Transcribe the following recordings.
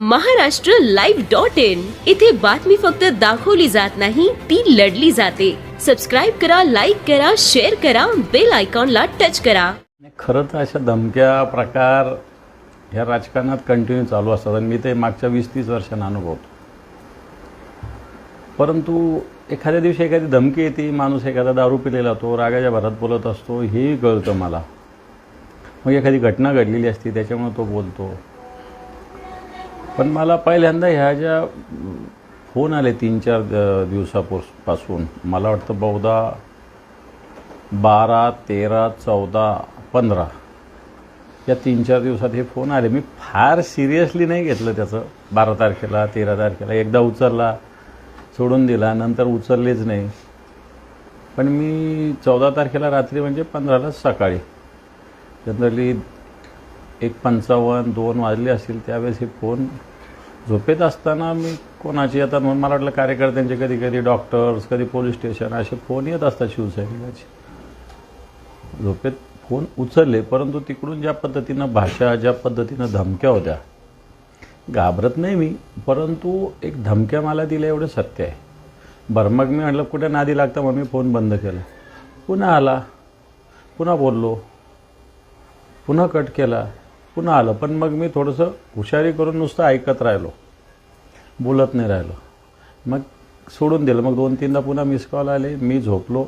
Maharashtra live.in इथे बातमी फक्त दाखवली जात नाही, ती लढली जाते. सबस्क्राईब करा, लाईक करा, शेअर करा, बेल आयकॉनला टच करा. खरं तर अशा धमक्या प्रकार ह्या राजकारणात कंटिन्यू चालू असतात आणि मी ते मागच्या 20-30 वर्षांना अनुभवतो. परंतु एखाद्या दिवशी एखादी धमकी येते, माणूस एखादा दारू पिलेला तो रागाच्या भरात बोलत असतो, हेही कळतं मला. मग एखादी घटना घडलेली असते त्याच्यामुळे तो बोलतो. पण मला पहिल्यांदा ह्या ज्या फोन आले 3-4 दिवसापासून, मला वाटतं बहुधा 12, 13, 14, 15 या 3-4 दिवसात हे फोन आले. मी फार सिरियसली नाही घेतलं त्याचं. 12 तारखेला 13 तारखेला एकदा उचलला, सोडून दिला, नंतर उचललेच नाही. पण मी 14 तारखेला रात्री म्हणजे 15ला सकाळी जनरली 1:55, 2 वाजले असतील त्यावेळेस हे फोन झोपेत असताना मी कोणाची येतात म्हणून मला वाटलं कार्यकर्त्यांचे, कधी कधी डॉक्टर्स, कधी पोलीस स्टेशन असे फोन येत असतात शिवसैनिकाचे. झोपेत फोन उचलले, परंतु तिकडून ज्या पद्धतीनं भाषा, ज्या पद्धतीनं धमक्या होत्या, घाबरत नाही मी, परंतु एक धमक्या मला दिल्या एवढं सत्य आहे. बरं, मग मी म्हटलं कुठे नादी लागतं, मग मी फोन बंद केला. पुन्हा आला, पुन्हा बोललो, पुन्हा कट केला, पुन्हा आलं. पण मग मी थोडंसं हुशारी करून नुसतं ऐकत राहिलो, बोलत नाही राहिलो. मग सोडून दिलं. मग 2-3दा पुन्हा मिस कॉल आले, मी झोपलो.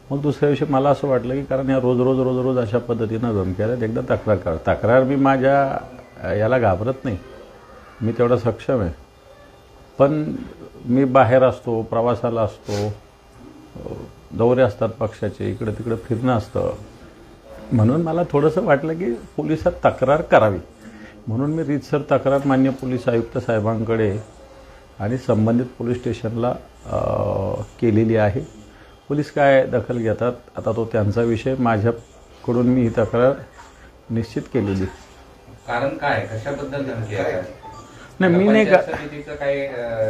मग दुसऱ्या दिवशी मला असं वाटलं की कारण या रोज अशा पद्धतीनं धमक्या आहेत, एकदा तक्रार मी माझ्या याला घाबरत नाही, मी तेवढा सक्षम आहे. पण मी बाहेर असतो, प्रवासाला असतो, दौरे असतात पक्षाचे, इकडं तिकडं फिरणं असतं. म्हणून मला थोडंसं वाटलं की पोलिसात तक्रार करावी. म्हणून मी रीतसर तक्रार मान्य पोलीस आयुक्त साहेबांकडे आणि संबंधित पोलीस स्टेशनला केलेली आहे. पोलीस काय दखल घेतात आता तो त्यांचा विषय. माझ्याकडून मी ही तक्रार निश्चित केलेली. कारण काय, कशाबद्दल धमकी आहे? नाही, मी नाही का काय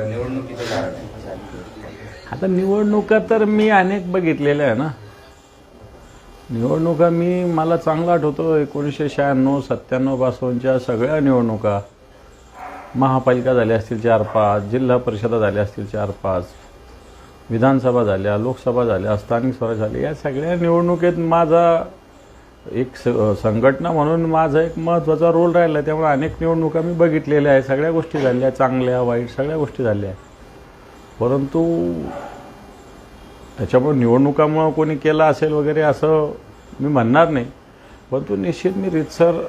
निवडणुकीचं कारण आहे? आता निवडणुका तर मी अनेक बघितलेल्या आहे ना. निवडणुका मला चांगलं आठवतं 1996-97 पासूनच्या सगळ्या निवडणुका. महापालिका झाल्या असतील 4-5, जिल्हा परिषदा झाल्या असतील 4-5, विधानसभा झाल्या, लोकसभा झाल्या, स्थानिक स्वराज्य झाले. या सगळ्या निवडणुकीत माझा एक संघटना म्हणून माझा एक महत्त्वाचा रोल राहिला. त्यामुळे अनेक निवडणुका मी बघितलेल्या आहे. सगळ्या गोष्टी झाल्या, चांगल्या वाईट सगळ्या गोष्टी झाल्या. परंतु त्याच्यामुळे निवडणुकामुळं कोणी केलं असेल वगैरे असं मी म्हणणार नाही. परंतु निश्चित मी रीतसर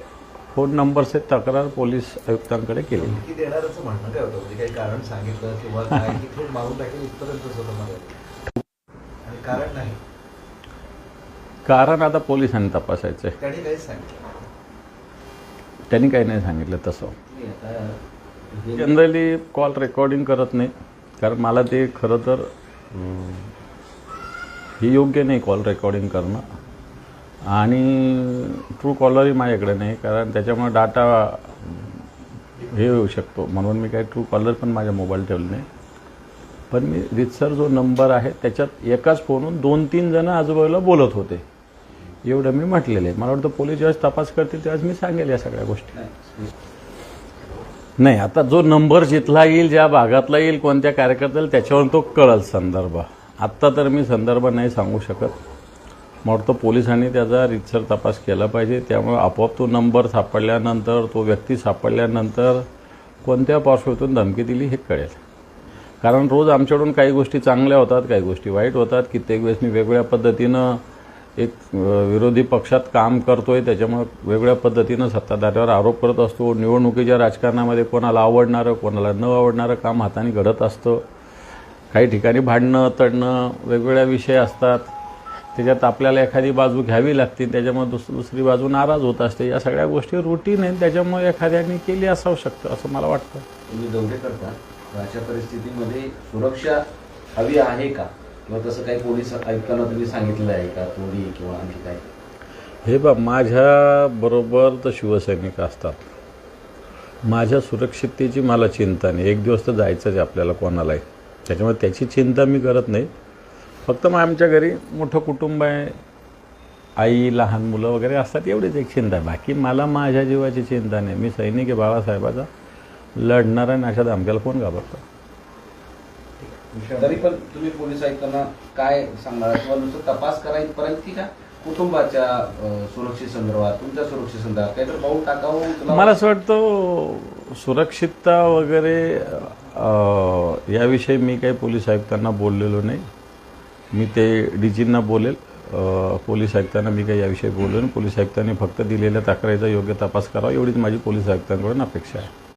फोन नंबरचे तक्रार पोलीस आयुक्तांकडे केली. देणारचं म्हणणं काय होतं, म्हणजे काही कारण सांगितलं किंवा काय की थेट मारून टाकेल इथपर्यंत होतं मला, आणि कारण नाही, कारण आता पोलिसांनी तपासायचं आहे. त्याने काहीच सांगितलं, त्यांनी काही नाही सांगितलं. तसं जनरली कॉल रेकॉर्डिंग करत नाही, कारण मला ते खरं तर हे योग्य नाही कॉल रेकॉर्डिंग करणं. आणि ट्रू कॉलरही माझ्याकडे नाही, कारण त्याच्यामुळे डाटा हे होऊ शकतो. म्हणून मी काही ट्रू कॉलर पण माझ्या मोबाईल ठेवले नाही. पण मी रीतसर जो नंबर आहे त्याच्यात एकाच फोनहून 2-3 जण आजूबाजूला बोलत होते, एवढं मी म्हटलेलं आहे. मला वाटतं पोलीस ज्यावेळेस तपास करतील त्यावेळेस मी सांगेल या सगळ्या गोष्टी. नाही, आता जो नंबर जिथला येईल, ज्या भागातला येईल, कोणत्या कार्यकर्त्याला, त्याच्यावर तो कळल संदर्भ. आत्ता तर मी संदर्भ नाही सांगू शकत. मला वाटतं पोलिसांनी त्याचा रीतसर तपास केला पाहिजे. त्यामुळे आपोआप तो नंबर सापडल्यानंतर, तो व्यक्ती सापडल्यानंतर कोणत्या पार्श्वभूमीतून धमकी दिली हे कळेल. कारण रोज आमच्याकडून काही गोष्टी चांगल्या होतात, काही गोष्टी वाईट होतात. कित्येक वेळेस मी वेगवेगळ्या पद्धतीनं एक विरोधी पक्षात काम करतोय, त्याच्यामुळे वेगवेगळ्या पद्धतीनं सत्ताधाऱ्यावर आरोप करत असतो. निवडणुकीच्या राजकारणामध्ये कोणाला आवडणारं, कोणाला न आवडणारं काम हाताने घडत असतं. काही ठिकाणी भांडणं, तडणं, वेगवेगळ्या विषय असतात. त्याच्यात आपल्याला एखादी बाजू घ्यावी लागते, त्याच्यामुळे दुसरी बाजू नाराज होत असते. या सगळ्या गोष्टी रुटीन आहेत, त्याच्यामुळे एखाद्याने केली असावं शकतं असं मला वाटतं. तुम्ही दौरे करता, अशा परिस्थितीमध्ये सुरक्षा हवी आहे का, किंवा तसं काही पोलीस आयुक्तांना तुम्ही सांगितलं आहे का, तोडी किंवा आणखी काय? हे बघ, माझ्याबरोबर तर शिवसैनिक असतात. माझ्या सुरक्षिततेची मला चिंता नाही. एक दिवस तर जायचंच आहे आपल्याला कोणालाही, त्याच्यामुळे त्याची चिंता मी करत नाही. फक्त मग आमच्या घरी मोठं कुटुंब आहे, आई, लहान मुलं वगैरे असतात, एवढीच एक चिंता आहे. बाकी मला माझ्या जीवाची चिंता नाही. मी सैनिक आहे बाळासाहेबाचा. लढणारा आणि अशा धमक्याला कोण घाबरतं? तरी पण तुम्ही पोलीस आयुक्तांना काय सांगणार किंवा नुसतं तपास करायपर्यंत की का कुटुंबाच्या सुरक्षेसंदर्भात तुमच्या सुरक्षेसंदर्भात काहीतरी पाऊल टाकावं उचलावं? मला असं वाटतं सुरक्षितता वगैरे याविषयी मी काही पोलीस आयुक्तांना बोललेलो नाही. मी ते डीजींना बोलेल. पोलीस आयुक्तांना मी काही याविषयी बोललो नाही. पोलीस आयुक्तांनी फक्त दिलेल्या तक्रारीचा योग्य तपास करावा एवढीच माझी पोलीस आयुक्तांकडून अपेक्षा आहे.